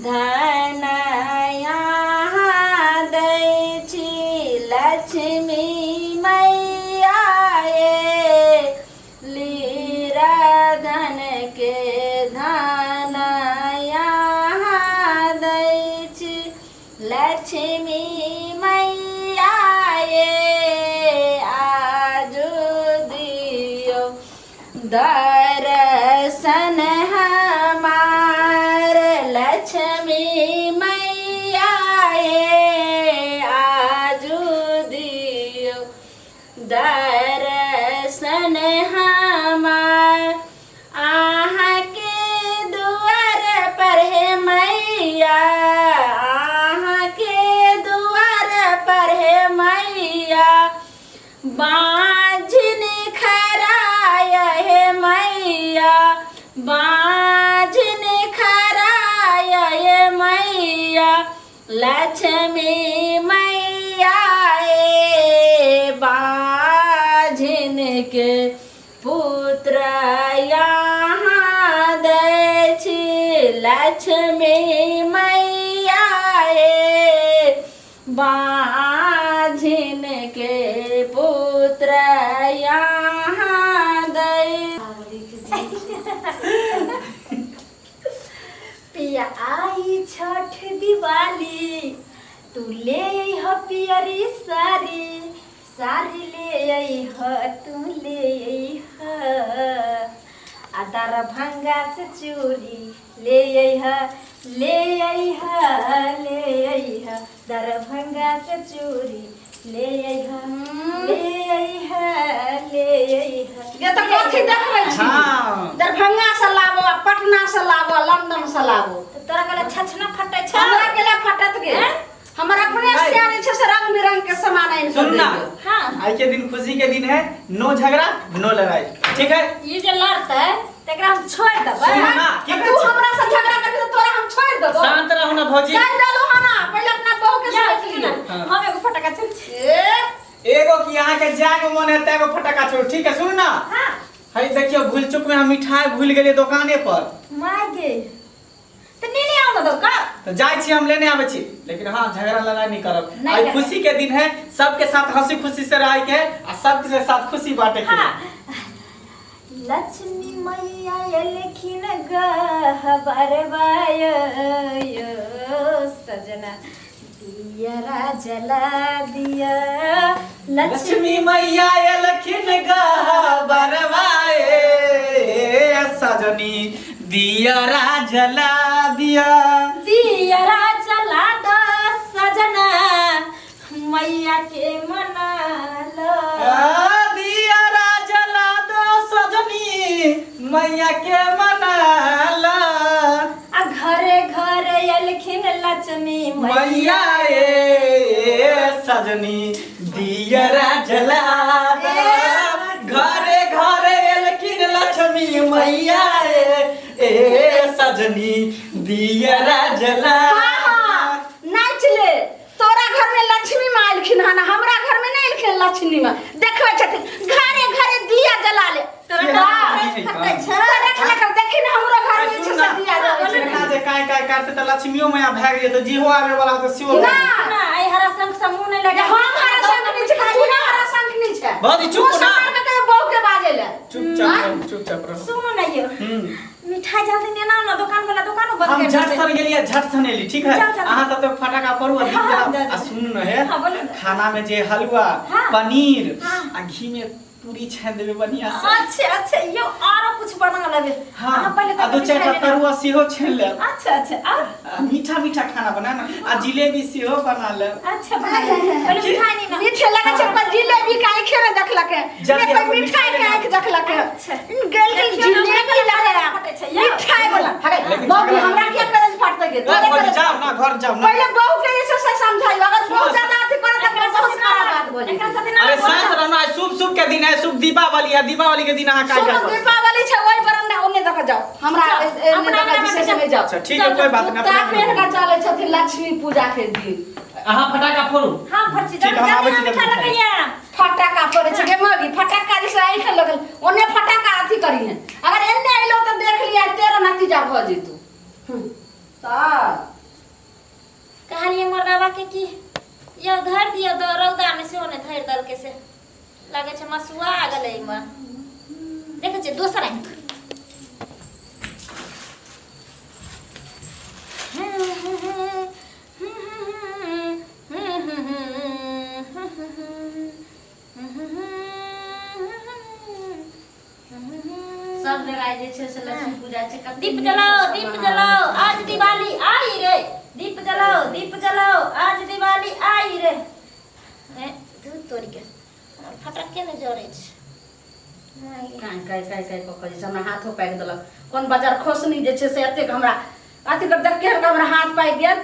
धन यहाँ दै छी लक्ष्मी मैया ये लीरा धन के धन यहाँ दै छी लक्ष्मी मैया ये आजु दियो दर्शन हमार लक्ष्मी मैया ये आजु दियो दर्शन हमार आहाँ के दुआर पर है मैया आहाँ के दुआर पर है मैया बाँझिन खराय है मैया बाँझिन खराय है मैया लक्ष्मी मैया ये बाँझिन के पुत्र यहाँ दै छी लक्ष्मी मैया ये बाँझिन के पुत्र यहाँ दै पिया आई छठ दिवाली तू ले ह पियरी सारी सारी ले ह तू ले ह आदार भंगा से चूड़ी ले ह दरभंगा से चूड़ी ले ये तो कथी देखबै छी दरभंगा से लाबो पटना से लाबो लंदन से लाबो तोरा गला छछना फटै छ हमरा केला फटत गे हमर अपने सियाने छै से रंग बिरंग के सामान आइन सुन ना हां आज के दिन खुशी के दिन है नो झगड़ा नो लड़ाई ठीक है ये जे लड़तै तकरा हम छोड़ देबै सुन ना तू हमरा से झगड़ा करबी तो तोरा हम छोड़ देबो शांत रहो ना भौजी जान डालो हना पहले अपना बहू के सोच लिया हम एगो फटका छोड़ एगो की यहाँ के जाग मन है तेगो फटका छोड़ ठीक है सुन ना हां हई देखियो भूल चुक में हम मिठाई भूल गेलिए दुकाने पर मागे तो नहीं आओ ना दुकान तो जाय छी हम लेने आवे छी लेकिन हां झगड़ा लड़ाई नहीं करब नहीं आज करब। खुशी के दिन है सबके साथ हंसी खुशी से रह के और सबके साथ खुशी बांटे के लक्ष्मी मैया एलखिन गहबरवाय सजना दियरा जला दिया लक्ष्मी मैया एलखिन गहबरवाए सजनी दियरा जला दिया दियरा जला दो सजना मैया के मना लो दियरा जला दो सजनी मैया के मनाला आ घरे घरे एलखिन लक्ष्मी मैया ए सजनी दियरा जला दो घरे घरे एलखिन लक्ष्मी मैया ए सजनी दियरा जला नाच ले तोरा घर में लक्ष्मी माँ आइलखिन हन हमरा घर में नहीं आइलखिन लक्ष्मी माँ देखबै छथिन घरे घरे दिया जला ले देखी ना हमरा घर में छै से दिया जला ना जे काय काय करते त लक्ष्मीओ मैया भाग जे तो जीहो आवे वाला तो सिओ ना ना आई हरा संग समूह नहीं लगे हम हरा संग नहीं छै तू ना हरा संग नहीं छै बहुत ही चुप ना के बहू के बाजे ले चुपचाप रहो सुनो ना ये मिठाई जल्दी लेना ना दुकान वाला दुकान बंद हम कर झट सन गेलिए झट सन एली ठीक है जाओ, जाओ। अहाँ तब तक फटाका पड़ू आ हाँ, दीप जाओ, आ सुन न है हाँ, बोलो ना। खाना में जे हलवा हाँ। पनीर हाँ। आ घी में पूरी छान देबे बढ़िया से अच्छा अच्छा यो आरो कुछ बना लेबे हाँ पहले आ दो चार तरुआ सेहो छान ले अच्छा अच्छा और मीठा मीठा खाना बना ना आ जिलेबी सेहो बना ले अच्छा पहले मिठाई नहीं ना मीठे लगे छै पर जिलेबी का आंखे में देखलक है जल्दी ये हमको मिठाई के मिठाई आंख देखलक है अच्छा। गेल गेल जिलेबी लगे फटे छै ये मिठाई वाला लेकिन बहू झगड़ा हमरा के करज फाटते गे तोरे करज जाओ ना घर जाओ ना पहले बहू के से समझाइयो अगर बहुत ज्यादा अथी करे त बहुत खराब बात बोली एकरा साथे ना अरे शांत रहना शुभ शुभ के दिन है शुभ दीपावली है दीपावली के दिन अहाँ का सुनो करब दीपावली छै ओइ बरंडा ओने तक जाओ हमरा एने तक विशेष में जाओ अच्छा ठीक है कोई बात नहीं ता अपना पेन का चले छथिन लक्ष्मी पूजा के दिन अहाँ फटाका फोड़ू हां फटची ठीक है, हम आबै छी जल्दी जल्दी। मिठा लगैया फटाका फोड़े छै गे मगी फटाका जैसे आई के लगल ओने फटाका अथी करी है अगर एने आइलो त देख लिया तेरा नतीजा भ जेतू कहलिए मर्दावा के कि ये धर दिया दो रौदा में से ओने धर दल के से लागे छ मसुआ आ गले म देखे छ दोसर आंख सब जगह जे छै से लक्ष्मी पूजा छै दीप जलाओ आज दिवाली आई रे दीप जलाओ आज दिवाली आई रे दूध तोड़ के फटक के न जोड़े छ काई क जे हमरा हाथो पाकि देलक कोन बाजार खोसनी जे छै से एतेक हमरा अथी कर देख के हमरा हाथ पाकि गेल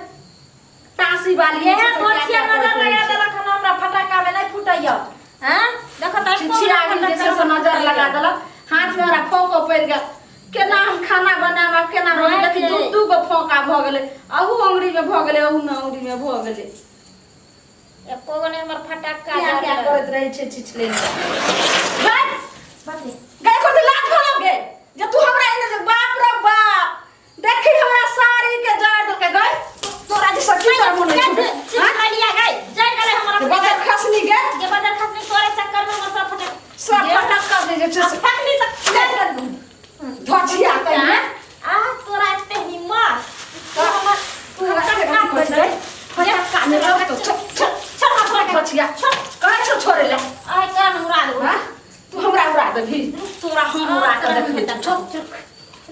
तासी वाली ये मोछिया नजर लगा देलक हमरा फटाका में नहीं फुटैया हैं देखो त छिछिया गेल जे छै से नजर लगा देलक हाथ में हमरा फोको पड़ गेल केना हम खाना बनावा केना रहे देखि दू गो फोका भ गेलै अहू अंगुरी में भ गेलै अहू न अंगुरी में भ गेलै एको गो ने हमर फटाका क्या करत रहे छै छिछले भाई बाती गए को लात खोलो गे जे तू हमरा इने जे बाप रे बाप देखी हमरा साड़ी के जड़ दो के गए तोरा जे सखी कर मन हां लिया गई जड़ गले हमरा बदर खसनी गे जे बदर खसनी तोरे चक्कर में मसा फटक सब फटक कर दे जे छै फटनी तक धचिया के आ तोरा ते हिम्मत तू फटक में रह तो धचिया कहे छो छोड़े ले आई का हमरा दो तू हमरा उड़ा दे भी तोरा हम उड़ा के देख छक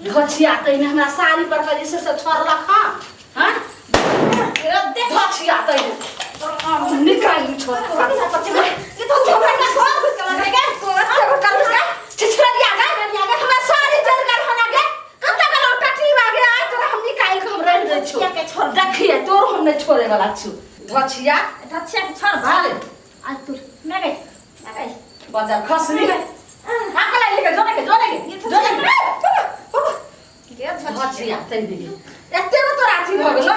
धचिया तइने हमरा साड़ी पर के जे से छोड़लक हां धचिया तइने निकाल छोड़ तोरा ये तो हमरा का छोड़ कर देगा तोरा कर देगा छिछलिया गा हमरा साड़ी जल कर होना गे कत्ता का टटी वागे आज तोरा हम निकाल के हम रह दे छो के छोड़ देखिए तोर हम नहीं छोड़े वाला छु धचिया के छोड़ भाग आज तू मैं गई बाजार खसनी आकला लेके जोने के धचिया तइने दी एते में तोरा अथी भ गेलो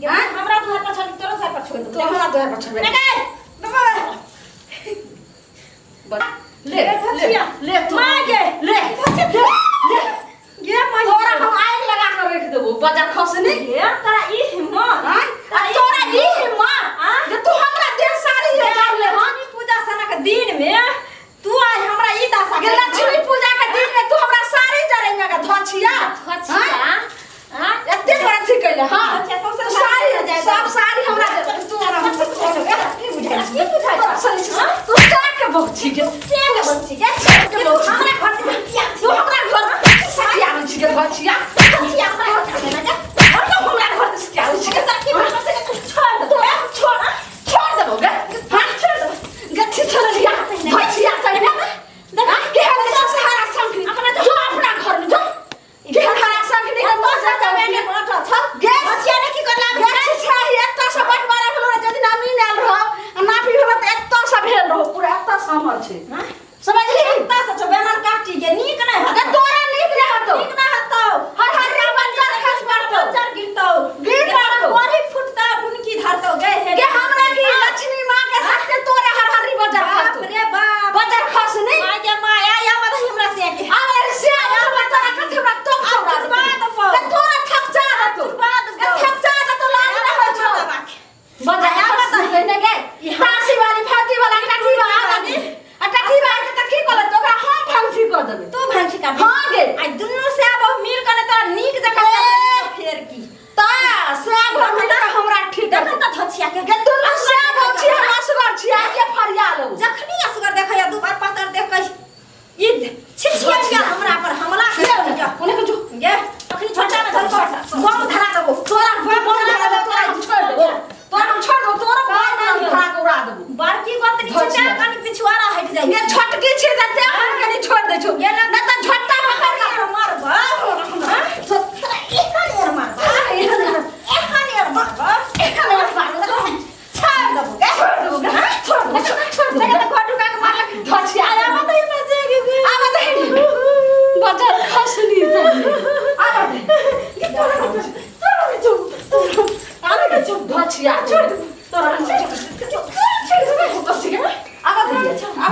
हमरा घर पर छोड़ तोरा घर पर छोड़ तो हमरा तोरा पर छोड़बे ले तू मागे ले ये तोरा हम आग लगा कर रख देबो बाजार खसनी ये तोरा ई हिम्मत तोरा ई हिम्मत जे तू हमरा देह साड़ी ले कर ले लक्ष्मी पूजा सना के दिन में तू आज हमरा ई दासा गे लक्ष्मी पूजा के दिन में तू हमरा साड़ी जरेंगे का धचिया हां एते बड़ा ठीक कैले हां सबसे साड़ी सब साड़ी हमरा तू हमरा की बुझाई तू साड़ी के बच्ची के हमरा घर तू हमरा घर साड़ी आवन छी के बच्चिया हमरा घर में ना जा हमरा घर से क्या हो छी के ताकि छोड़ दो गे हां छोड़ दो गच्छी छोड़ लिया बच्चिया तने देख के हम सहारा संग अपना जो अपना घर में जो के हरा संग नहीं हम मजा जावे के मोटा छ गे बच्चिया ने की करला गच्छी छाही एत सब बट मारा गेलो जदी ना मिलल रहो नापी होला त एत सब भेल रहो पूरा एत सामर छै समझली एत से बेमान काटी के नीक नहीं गे तोरा नीक रे हतो नीक ना हतो हर हर बंजर खस पड़तो बंजर गिरतो कोरी फुटता बुनकी धरतो गे हमरा की लक्ष्मी मां के साथे तोरे हर हरी बंजर खसतो रे बाप बंजर खस नहीं माय माया या मत हमरा से के अरे से आया बता कथे हमरा तो तोरा ठक जा हतो ठक जा तो लाग रहा छो बजाया बता कहने गे तासी वाली फाटी वाला टटी वाला टटी वाला त की कहल तो हम भांसी कर देबे तू भांसी का हां गे आई दुन्नु से अब मिल कने तो नीक जका फेर की ता से घर में हमरा ठीक देख त धछिया के गे दुन्नु से छी हम असगर छी आके फरिया लो जखनी असगर देखया दू बार पतर देख कह ई छिछिया के हमरा पर हमला कर ओने को जो गे अखनी छोटा में धर बम धरा देबो तोरा बम धरा दे तोरा छोड़ देबो तोरा हम छोड़ दो तोरा बम धरा के उड़ा देबो बड़की गोतरी छिछा कनी पिछवाड़ा हट जाई ये छोटकी छी त ते हम कनी छोड़ दे छो ये न त झट्टा पकड़ के मारबा एखाने मारबा एखाने मारबा छोड़ देबो गे छोड़ देबो घटू का के मारलक धछि आया बताई में से गे आ बताई बाजार खसनी त आ बताई ये तोरा चुप धछिया छोड़ दे तोरा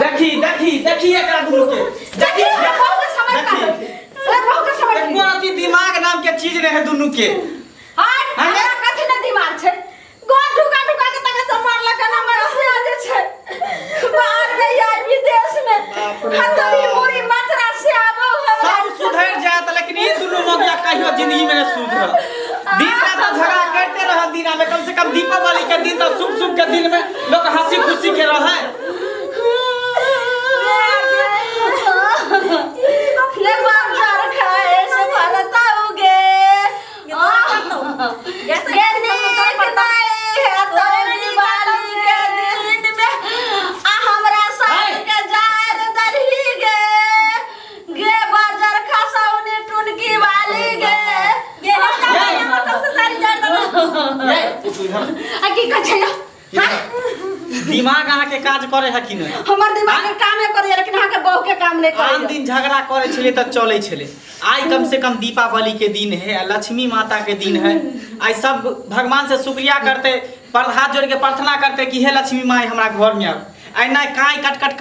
देखी एकरा दुनु के देखी बहुत समय का बहुत समय कोन अति दिमाग नाम के चीज रहे दुनु के दिन आवे, कम से कम दीपावली के दिन तो शुभ शुभ के दिन में लोग हंसी खुशी के रहे। ले बाजार खाए से भरताओगे दिमाग अहाँ के काज करे है कि नहीं? हमर दिमाग के काम है करे, लेकिन अहाँ के बहू के काम नहीं करे। आन दिन झगड़ा करे छले त चले छले, आज कम से कम दीपावली के दिन है, लक्ष्मी माता के दिन है। आज सब भगवान से शुक्रिया करते, हाथ जोड़ के प्रार्थना करते कि हे लक्ष्मी माई हमरा घर में आब। आई ना काई कट कट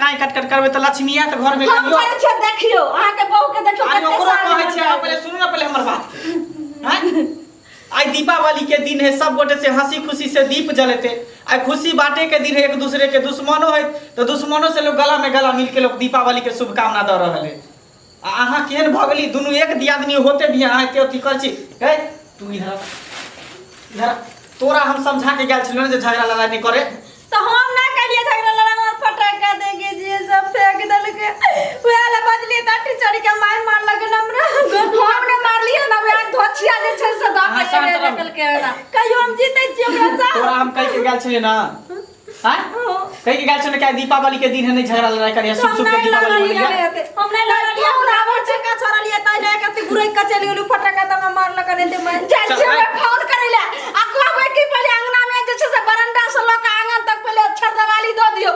करबे त लक्ष्मी आ त घर में हम कहै छ देखियो, अहाँ के बहू के देखियो आज ओकरो कहै छै। पहले सुनू ना, पहले हमर बात। हैं आज दीपावली के दिन है, सब गोटे से हंसी खुशी से दीप जलते। आज खुशी बांटे के दिन है, एक दूसरे के दुश्मनों है तो दुश्मनों से लोग गला में गला मिल के लोग दीपावली के शुभकामना दे रहे हैं। अहाँ केहन भगली दुनू एक दियादनी होते भी अहाँ के अथी कर छी। तू इधर तोरा हम समझा के गेल छलियो जे झगड़ा लड़ाई नहीं करे, तो हम ना करिए झगड़ा लड़ाई और फटाका देंगे जी सब फेंक दल के वेला बजली ताटी चढ़ के मार मार लगे हमरा। हमने मार लिया ना, वे धोछिया जे छै से दा के निकल के ना कहियो हम जीते छी ओकरा सा। तोरा हम कह के गेल छलिए ना, हां कह के गेल छलिए कि दीपावली के दिन है नहीं झगड़ा लड़ाई करिए, शुभ शुभ के दीपावली मनाइए। हम नहीं लड़लिए, हमरा फटाका छोड़ा लिए त ले के गुरई का चली गेलु फटाका त मार लगा ने दे मैं जाइ छै फोन करैला। आ कहबै कि पहले अंगना में जे छै से बरंडा से लोक आंगन तक पहले अक्षर दिवाली दो दियो।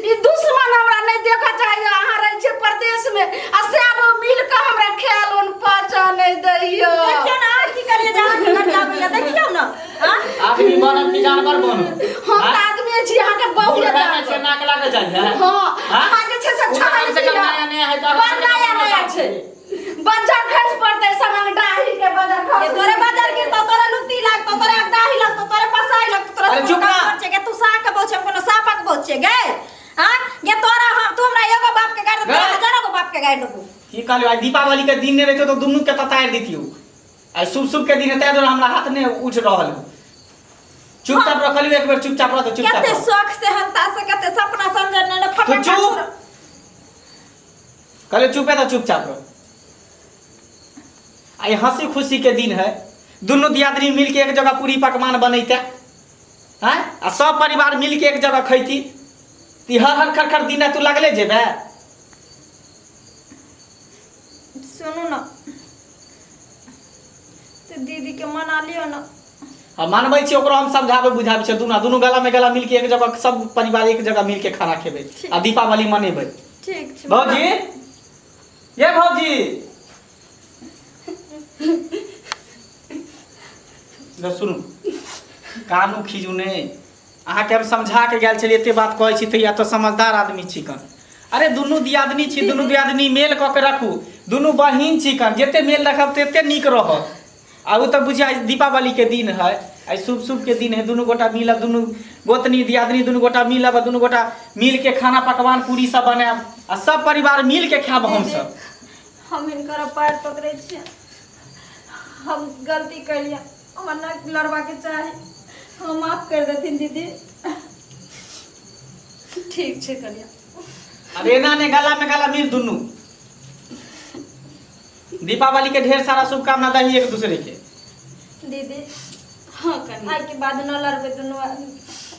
ई दुश्मन हमरा नहीं देखा चाहिए। अहाँ रह छै प्रदेश में आ से अब मिल के हमरा ख्याल उन पाचा नहीं दैयो। देखियो ना की करिए जहां घर जाबे देखियो ना। हां आदमी बनब कि जानवर बनब? हम आदमी छी, अहाँ के बहु लगा छै नाक लागे जाय। हां अहाँ जे छै से छोड़ा से कम नया है तो नया छै। बाजार खर्च पड़ते सब डाही के बाजार खर्च। तोरे बाजार के तो तोरे लुत्ती लाग तो तोरे डाही लाग तो तोरे पसाई लाग तो तोरे चुप ना के तू साग के बोछे कोनो सापक बोछे गे। हां ये तोरा हम तू हमरा एगो बाप के गाड़ दे, हजारों को बाप के गाड़ देबो। ई कहलियो आज दीपावली के दिन ने रहते तो दुन्नु के ततार दितियो। आज शुभ शुभ के दिन है तै हमरा हाथ ने उठ रहल। चुपचाप रखलियो, एक बेर चुपचाप रह तो चुपचाप। कते शौक से हंता से कते सपना समझन ने फटाका चुप कहले चुप है तो चुपचाप रह। आई हंसी खुशी के दिन है, दोनों दियादनी मिल के एक जगह पूरी पकवान बनैते हैं आ सब परिवार मिल के एक जगह खैती। ती हर खर दिन तू लगले जेबे। सुनो ना तो दीदी के मना लियो ना। हम मानबै छी, ओकरो हम समझाबे बुझाबे छी। दुनू गला में गला मिल के एक जगह सब परिवार एक जगह मिल के खाना खेबे आ दीपावली मनेबै। ठीक छै भौजी, ये भौजी सुनू कानू खीजू ने। अहाँ के हम समझा के गेल छलिए, एते बात कहै छी त या तो समझदार आदमी छी कन। अरे दुनू दियादनी छी, दुनू दियादनी मेल क के रखू। दुनू बहिन छी कन, जते मेल रखब तते नीक रहत। आ उ त बुझिया दीपावली के दिन है, आई शुभ शुभ के दिन है। दुनू गोटा मिलब, दुनू गोतनी दियादनी दुनू गोटा मिलब, दुनू गोटा मिल के खाना पकवान पूरी सब बनाएब आ सब परिवार मिल के खाब। हम सब हम इनकर पैर पकड़े छी, हम गलती कर लिया, हमरा ना लड़वा के चाहे, हम माफ कर देथिन दीदी। ठीक छै कनिया। अरे ना ने गला में गला मिल दुनू। दीपावली के ढेर सारा शुभकामना दही एक दूसरे के। दीदी हां कनिया, आज के बाद न लड़बे दुनू आदमी।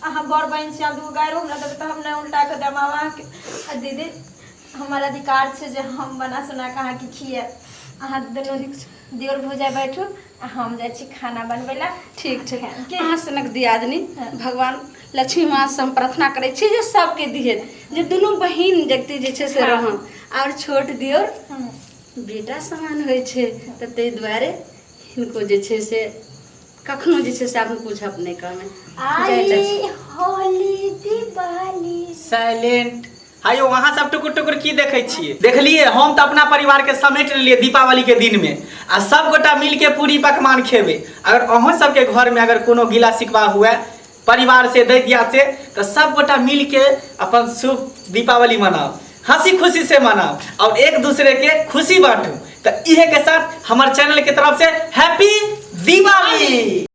अहाँ बड़ बहन से दू गाय हमरा देबे त हम नहीं उल्टा के देब अहाँ के। आ दीदी हमारा अधिकार छै जे हम बना सुना के अहाँ के खिए। अहाँ दुनू दियोर भौजाई बैठू, हम जाइ छी खाना बनबै ला। ठीक छै। अहाँ सनक दियादनी भगवान लक्ष्मी माँ से हम प्रार्थना करै छी जे सबके दिहे, जे दुनू बहिन जगती जे छै से रहन। और छोट दियोर बेटा समान होइ छै त तै दुआरे हिनको जे छै से कखनो जे छै से अपन पूछब नहीं कहमे। आई होली दिवाली साइलेंट। हायो वहाँ सब टुकुर टुकुर की देखे छिए? देखलिए हम तो अपना परिवार के समेट लिए दीपावली के दिन में आ सब गोटा मिल के पूरी पकवान खेबे। अगर अहों सबके घर में अगर कोनो गिला शिकवा हुआ परिवार से दे दिया से तो सब गोटा मिल के अपन शुभ दीपावली मनाओ, हंसी खुशी से मनाओ और एक दूसरे के खुशी बांटो। तो इहे के साथ हमारे चैनल के तरफ से हैप्पी दिवाली।